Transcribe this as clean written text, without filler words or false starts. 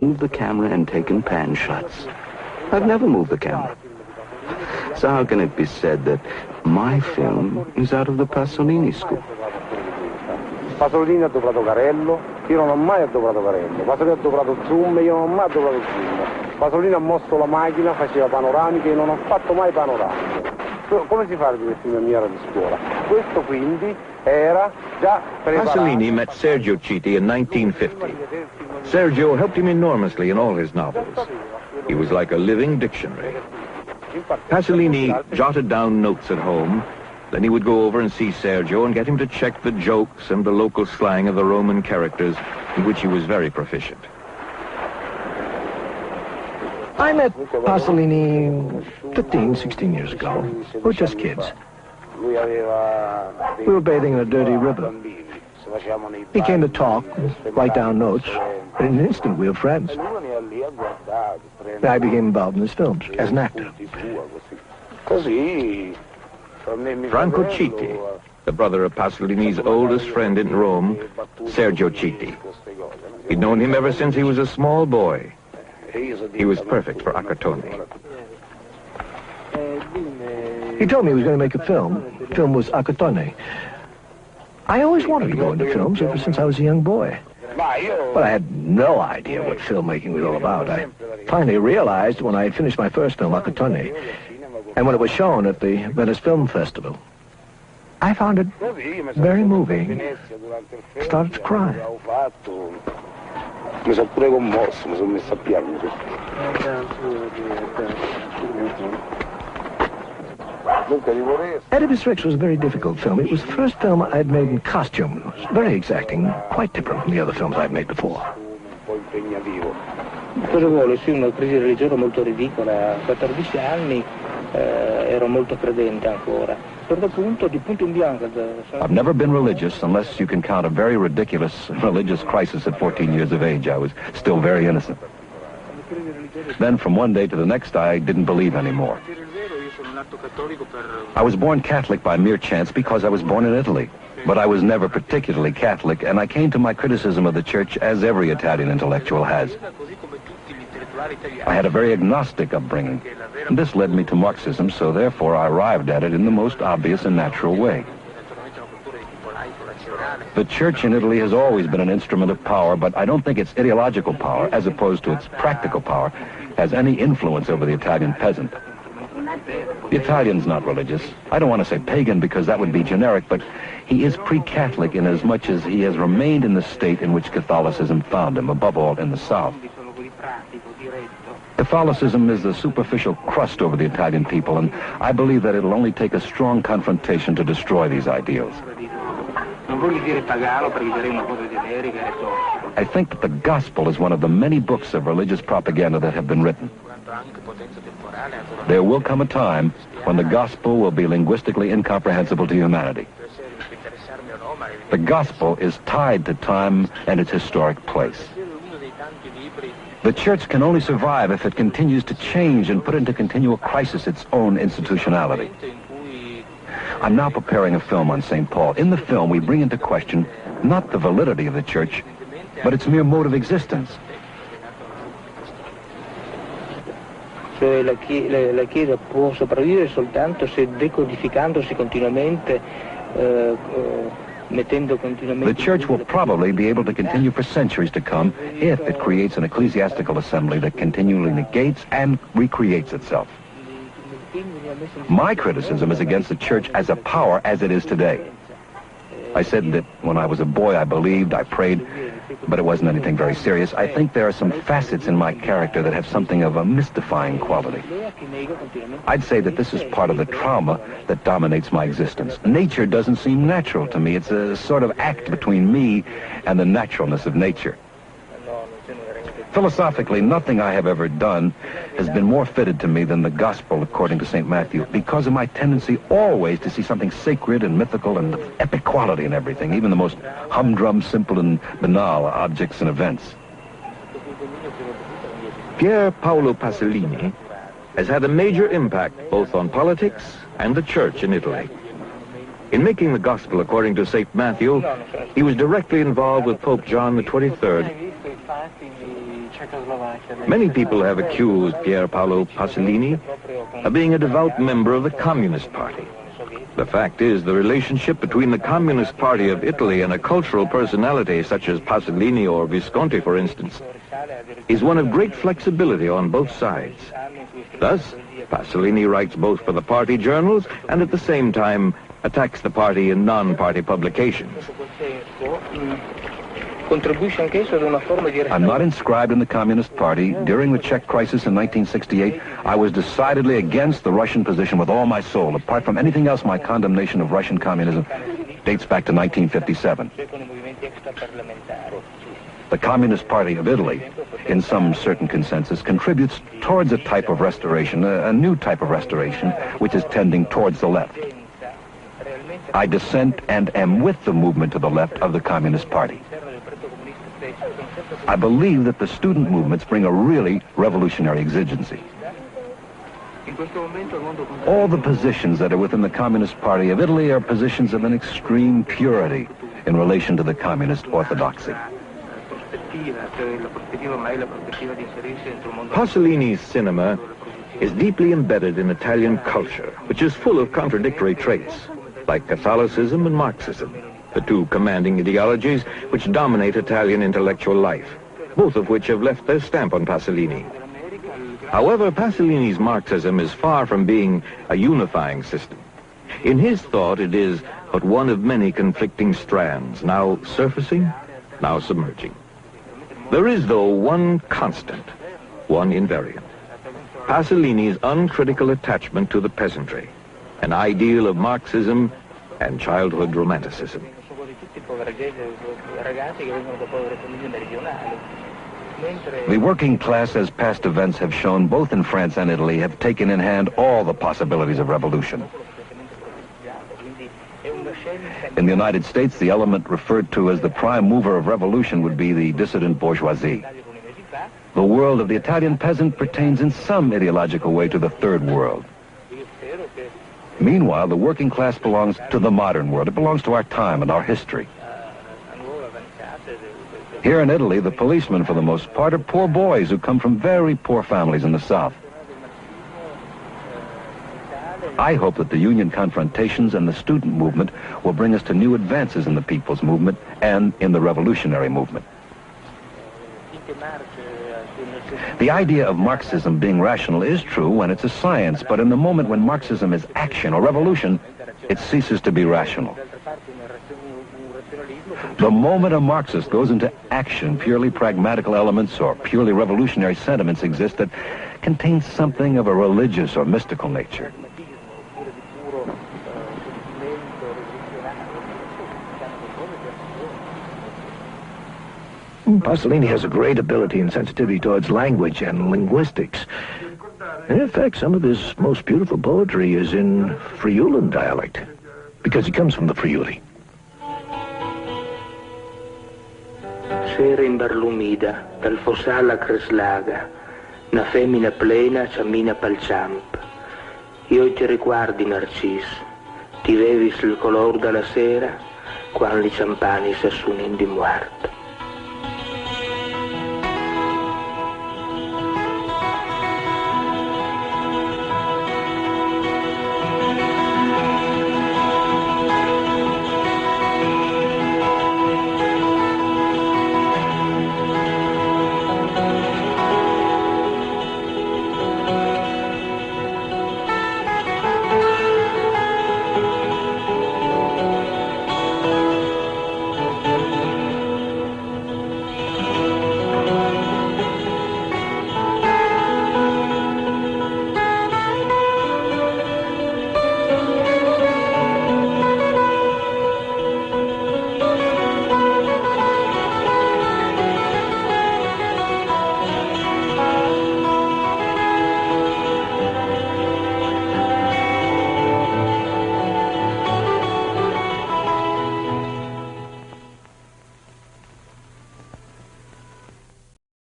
moved the camera and taken pan shots. I've never moved the camera. So how can it be said that my film is out of the Pasolini school? Pasolini ha doprato Carello, io non ho mai adoprato Carello. Pasolini ha doprato zoom, io non ho mai adoprato zoom. Pasolini ha mosso la macchina, faceva panoramiche, io non ho fatto mai panoramiche. Come si fa a vedere film mia di scuola? Questo quindi era già preparato. Pasolini met Sergio Citti in 1950. Sergio helped him enormously in all his novels. He was like a living dictionary. Pasolini jotted down notes at home. Then he would go over and see Sergio and get him to check the jokes and the local slang of the Roman characters, in which he was very proficient. I met Pasolini 15, 16 years ago. We were just kids. We were bathing in a dirty river. He came to talk, write down notes. In an instant, we were friends. I became involved in his films as an actor. Franco Citti, the brother of Pasolini's oldest friend in Rome, Sergio Citti. He'd known him ever since he was a small boy. He was perfect for Accartoni. He told me he was going to make a film. The film was Accartoni. I always wanted to go into films ever since I was a young boy. But I had no idea what filmmaking was all about. I finally realized when I had finished my first film, Accartoni, and when it was shown at the Venice Film Festival. I found it very moving. Started to cry. Mi sono pure commosso, mi sono messo a piangere. Oedipus Rex was a very difficult film. It was the first film I'd made in costume. It was very exacting, quite different from the other films I'd made before. Cosa vuole? Sì, una crisi religiosa molto ridicola. A 14 anni ero molto credente ancora. I've never been religious unless you can count a very ridiculous religious crisis at 14 years of age. I was still very innocent. Then from one day to the next, I didn't believe anymore. I was born Catholic by mere chance because I was born in Italy. But I was never particularly Catholic, and I came to my criticism of the church as every Italian intellectual has. I had a very agnostic upbringing, and this led me to Marxism, so therefore I arrived at it in the most obvious and natural way. The church in Italy has always been an instrument of power, but I don't think its ideological power, as opposed to its practical power, has any influence over the Italian peasant. The Italian's not religious. I don't want to say pagan because that would be generic, but he is pre-Catholic in as much as he has remained in the state in which Catholicism found him, above all in the South. Catholicism is the superficial crust over the Italian people, and I believe that it'll only take a strong confrontation to destroy these ideals. I think that the gospel is one of the many books of religious propaganda that have been written. There will come a time when the gospel will be linguistically incomprehensible to humanity. The gospel is tied to time and its historic place. The church can only survive if it continues to change and put into continual crisis its own institutionality. I'm now preparing a film on St. Paul. In the film, we bring into question not the validity of the church, but its mere mode of existence. Cioè la Chiesa può sopravvivere soltanto se decodificandosi continuamente, mettendo continuamente... The church will probably be able to continue for centuries to come if it creates an ecclesiastical assembly that continually negates and recreates itself. My criticism is against the church as a power as it is today. I said that when I was a boy I believed, I prayed, but it wasn't anything very serious. I think there are some facets in my character that have something of a mystifying quality. I'd say that this is part of the trauma that dominates my existence. Nature doesn't seem natural to me. It's a sort of act between me and the naturalness of nature. Philosophically, nothing I have ever done has been more fitted to me than the gospel according to St. Matthew, because of my tendency always to see something sacred and mythical and of epic quality in everything, even the most humdrum, simple, and banal objects and events. Pier Paolo Pasolini has had a major impact both on politics and the church in Italy. In making the gospel according to St. Matthew, he was directly involved with Pope John XXIII Many people have accused Pier Paolo Pasolini of being a devout member of the Communist Party. The fact is, the relationship between the Communist Party of Italy and a cultural personality such as Pasolini or Visconti, for instance, is one of great flexibility on both sides. Thus, Pasolini writes both for the party journals and at the same time attacks the party in non-party publications. I'm not inscribed in the Communist Party. During the Czech crisis in 1968, I was decidedly against the Russian position with all my soul. Apart from anything else, my condemnation of Russian communism dates back to 1957. The Communist Party of Italy, in some certain consensus, contributes towards a type of restoration, a new type of restoration, which is tending towards the left. I dissent and am with the movement to the left of the Communist Party. I believe that the student movements bring a really revolutionary exigency. All the positions that are within the Communist Party of Italy are positions of an extreme purity in relation to the communist orthodoxy. Pasolini's cinema is deeply embedded in Italian culture, which is full of contradictory traits, like Catholicism and Marxism, the two commanding ideologies which dominate Italian intellectual life, both of which have left their stamp on Pasolini. However, Pasolini's Marxism is far from being a unifying system. In his thought, it is but one of many conflicting strands, now surfacing, now submerging. There is, though, one constant, one invariant: Pasolini's uncritical attachment to the peasantry, an ideal of Marxism and childhood romanticism. The working class, as past events have shown, both in France and Italy, have taken in hand all the possibilities of revolution. In the United States, the element referred to as the prime mover of revolution would be the dissident bourgeoisie. The world of the Italian peasant pertains in some ideological way to the third world. Meanwhile, the working class belongs to the modern world. It belongs to our time and our history. Here in Italy, the policemen, for the most part, are poor boys who come from very poor families in the South. I hope that the union confrontations and the student movement will bring us to new advances in the people's movement and in the revolutionary movement. The idea of Marxism being rational is true when it's a science, but in the moment when Marxism is action or revolution, it ceases to be rational. The moment a Marxist goes into action, purely pragmatical elements or purely revolutionary sentiments exist that contain something of a religious or mystical nature. Pasolini has a great ability and sensitivity towards language and linguistics. In fact, some of his most beautiful poetry is in Friulan dialect, because he comes from the Friuli. Sera imbarlumida, dal fossalla creslaga, una femmina plena cammina pel ciamp. Io ti riguardi, Narcis, ti vevis il color della sera, quan li ciampani s'assunin di muerto.